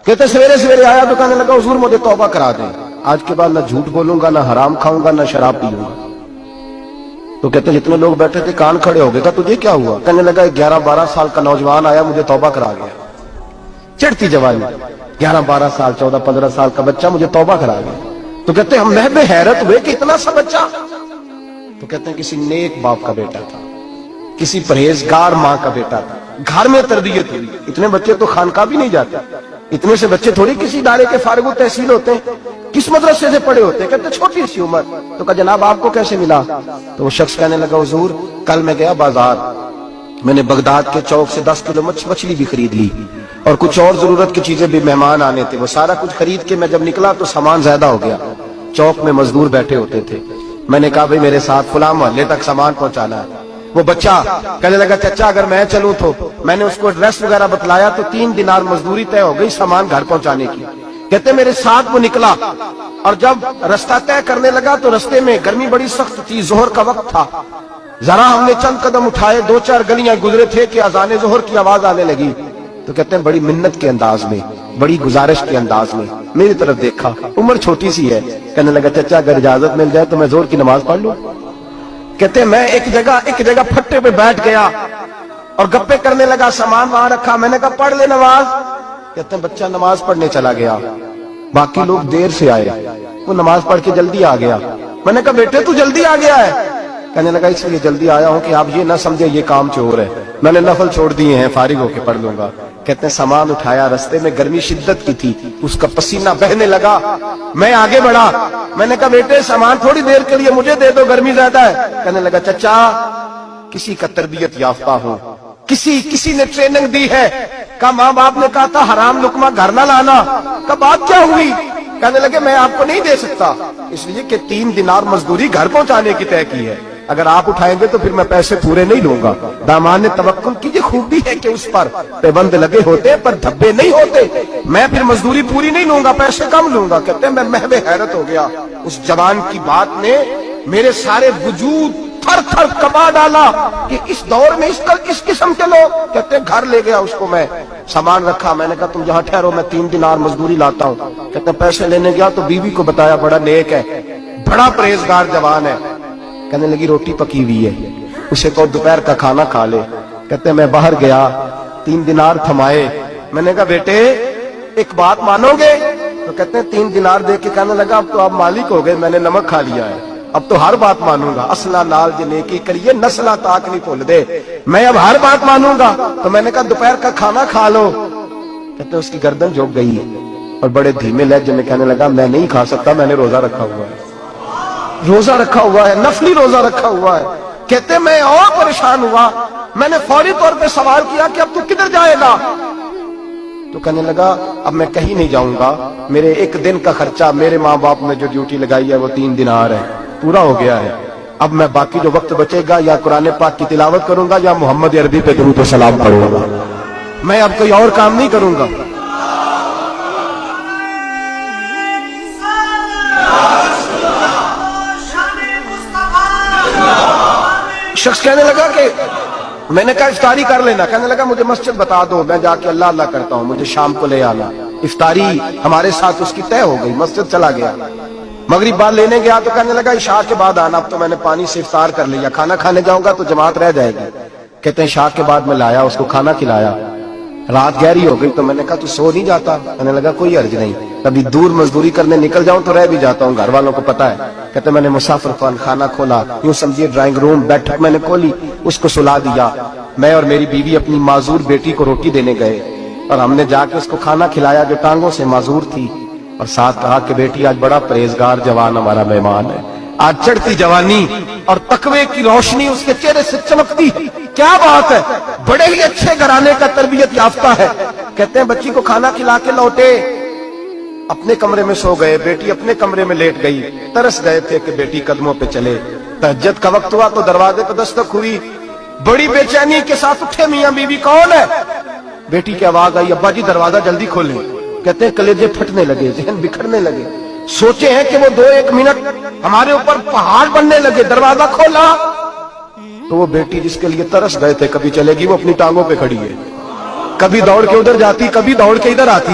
کہتے سویرے سویرے آیا تو کہنے لگا حضور مجھے توبہ کرا دیں، آج کے بعد نہ جھوٹ بولوں گا، نہ حرام کھاؤں گا، نہ شراب پیوں گا۔ تو کہتے جتنے لوگ بیٹھے تھے کان کھڑے ہو گئے، کہا تجھے کیا ہوا؟ کہنے لگا 11-12 سال کا نوجوان آیا مجھے توبہ کرا گیا، چڑھتی جوانی، 11-12 سال 14-15 سال کا بچہ مجھے توبہ کرا گیا۔ تو کہتے ہم محب حیرت ہوئے کہ اتنا سا بچہ؟ تو کہتے ہیں کسی نیک باپ کا بیٹا تھا، کسی پرہیزگار ماں کا بیٹا تھا، گھر میں تربیت ہوئی۔ اتنے بچے تو خانقاہ بھی نہیں جاتے، اتنے سے بچے تھوڑی کسی ادارے کے فارغ التحصیل ہوتے ہیں، کس مدرسے سے پڑھے ہوتے ہیں؟ کہتے چھوٹی سی عمر۔ تو کہا جناب آپ کو کیسے ملا؟ تو وہ شخص کہنے لگا حضور کل میں گیا بازار، میں نے بغداد کے چوک سے 10 کلو مچھلی بھی خرید لی اور کچھ اور ضرورت کی چیزیں بھی، مہمان آنے تھے، وہ سارا کچھ خرید کے میں جب نکلا تو سامان زیادہ ہو گیا۔ چوک میں مزدور بیٹھے ہوتے تھے، میں نے کہا بھئی میرے ساتھ فلاں محلے تک سامان پہنچانا ہے۔ وہ بچہ کہنے لگا چچا اگر میں چلوں تو، میں نے اس کو ایڈریس وغیرہ بتلایا تو 3 دینار مزدوری طے ہو گئی سامان گھر پہنچانے کی۔ کہتے میرے ساتھ وہ نکلا اور جب رستہ طے کرنے لگا تو رستے میں گرمی بڑی سخت تھی، ظہر کا وقت تھا، ذرا ہم نے چند قدم اٹھائے، 2-4 گلیاں گزرے تھے کہ اذان ظہر کی آواز آنے لگی۔ تو کہتے ہیں بڑی منت کے انداز میں، بڑی گزارش کے انداز میں میری طرف دیکھا، عمر چھوٹی سی ہے، کہنے لگا چچا اگر اجازت مل جائے تو میں ظہر کی نماز پڑھ لوں۔ کہتے ہیں میں ایک جگہ پھٹے پہ بیٹھ گیا اور گپے کرنے لگا، سامان وہاں رکھا، میں نے کہا پڑھ لے نماز۔ کہتے ہیں بچہ نماز پڑھنے چلا گیا، باقی لوگ دیر سے آئے، وہ نماز پڑھ کے جلدی آ گیا۔ میں نے کہا بیٹے تو جلدی آ گیا ہے؟ کہنے لگا اس لیے جلدی آیا ہوں کہ آپ یہ نہ سمجھے یہ کام چور ہے، میں نے نفل چھوڑ دیے ہیں، فارغ ہو کے پڑھ لوں گا۔ کہتے ہیں سامان اٹھایا، رستے میں گرمی شدت کی تھی، اس کا پسینہ بہنے لگا، میں آگے بڑھا، میں نے کہا بیٹے سامان تھوڑی دیر کے لیے مجھے دے دو، گرمی زیادہ ہے۔ کہنے لگا چچا کسی کا تربیت یافتہ ہوں، کسی نے ٹریننگ دی ہے، کہا ماں باپ نے کہا تھا حرام لقمہ گھر نہ لانا، کہا بات کیا ہوئی؟ کہنے لگے میں آپ کو نہیں دے سکتا، اس لیے کہ 3 دینار مزدوری گھر پہنچانے کی طے کی ہے، اگر آپ اٹھائیں گے تو پھر میں پیسے پورے نہیں لوں گا۔ دامان توکل کی یہ خوبی ہے کہ اس پر پابند لگے ہوتے پر دھبے نہیں ہوتے، میں پھر مزدوری پوری نہیں لوں گا، پیسے کم لوں گا۔ کہتے ہیں میں محو حیرت ہو گیا، اس جوان کی بات نے میرے سارے وجود تھر تھر کبا ڈالا کہ اس دور میں اس قسم کے لوگ۔ کہتے ہیں گھر لے گیا اس کو، میں سامان رکھا، میں نے کہا تم یہاں ٹھہرو میں 3 دینار مزدوری لاتا ہوں۔ کہتے ہیں پیسے لینے گیا تو بیوی کو بتایا بڑا نیک ہے، بڑا پرہیزگار جوان ہے، کہنے لگی روٹی پکی ہوئی ہے، اسے کہو دوپہر کا کھانا کھا لے۔ کہتے ہیں میں باہر گیا، 3 دینار تھمائے، میں نے کہا بیٹے ایک بات مانو گے؟ تو کہتے ہیں 3 دینار دے کے کہنے لگا اب تو آپ مالک ہو گئے، میں نے نمک کھا لیا ہے، اب تو ہر بات مانوں گا، اصلہ نال جنیکی کریے نسلہ تاک نہیں بھول دے، میں اب ہر بات مانوں گا۔ تو میں نے کہا دوپہر کا کھانا کھا لو۔ کہتے ہیں اس کی گردن جھک گئی اور بڑے دھیمے لہجے میں کہنے لگا میں نہیں کھا سکتا، میں نے روزہ رکھا ہوا ہے، روزہ رکھا ہوا ہے، نفلی روزہ رکھا ہوا ہے۔ کہتے میں اور پریشان ہوا، میں نے فوری طور پہ سوال کیا کہ اب تو کدھر جائے گا؟ تو کہنے لگا اب میں کہیں نہیں جاؤں گا، میرے 1 دن کا خرچہ میرے ماں باپ نے جو ڈیوٹی لگائی ہے وہ 3 دینار ہے، پورا ہو گیا ہے، اب میں باقی جو وقت بچے گا یا قرآن پاک کی تلاوت کروں گا یا محمد عربی پہ درود و سلام پڑھوں گا، میں اب کوئی اور کام نہیں کروں گا۔ شخص کہنے لگا کہ میں نے کہا افطاری کر لینا، کہنے لگا مجھے مسجد بتا دو، میں جا کے اللہ اللہ کرتا ہوں، مجھے شام کو لے آنا۔ افطاری ہمارے ساتھ اس کی طے ہو گئی، مسجد چلا گیا، مغرب بعد لینے گیا تو کہنے لگا عشاء کے بعد آنا، اب تو میں نے پانی سے افطار کر لیا، کھانا کھانے جاؤں گا تو جماعت رہ جائے گی۔ کہتے ہیں عشاء کے بعد میں لایا، اس کو کھانا کھلایا، رات گہری ہو گئی تو میں نے کہا تو سو نہیں جاتا؟ کہنے لگا کوئی عرض نہیں، کبھی دور مزدوری کرنے نکل جاؤں تو رہ بھی جاتا ہوں، گھر والوں کو پتا ہے۔ کہتے میں نے مسافر خانہ کھولا، یوں سمجھیے ڈرائنگ روم بیٹھک میں نے کھولی، اس کو سلا دیا، میں اور میری بیوی اپنی معذور بیٹی کو روٹی دینے گئے اور ہم نے جا کے اس کو کھانا کھلایا جو ٹانگوں سے معذور تھی، اور ساتھ کہا کہ بیٹی آج بڑا پرہیزگار جوان ہمارا مہمان ہے، آج چڑھتی جوانی اور تقوی کی روشنی اس کے چہرے سے چمکتی، کیا بات ہے، بڑے ہی اچھے گھرانے کا تربیت یافتہ ہے۔ کہتے ہیں بچی کو کھانا کھلا کے لوٹے، اپنے کمرے میں سو گئے، بیٹی اپنے کمرے میں لیٹ گئی، ترس گئے تھے کہ بیٹی قدموں پہ چلے۔ تہجد کا وقت ہوا تو دروازے پہ دستک ہوئی، بڑی بے چینی کے ساتھ اٹھے میاں بیوی، کون ہے؟ بیٹی کی آواز آئی ابا جی دروازہ جلدی کھولیں۔ کہتے ہیں کلیجے پھٹنے لگے، ذہن بکھرنے لگے، سوچے ہیں کہ وہ 2-1 منٹ ہمارے اوپر پہاڑ بننے لگے، دروازہ کھولا تو وہ بیٹی جس کے لیے ترس گئے تھے کبھی چلے گی، وہ اپنی ٹانگوں پہ کھڑی ہے، کبھی دوڑ کے ادھر جاتی، کبھی دوڑ کے ادھر آتی،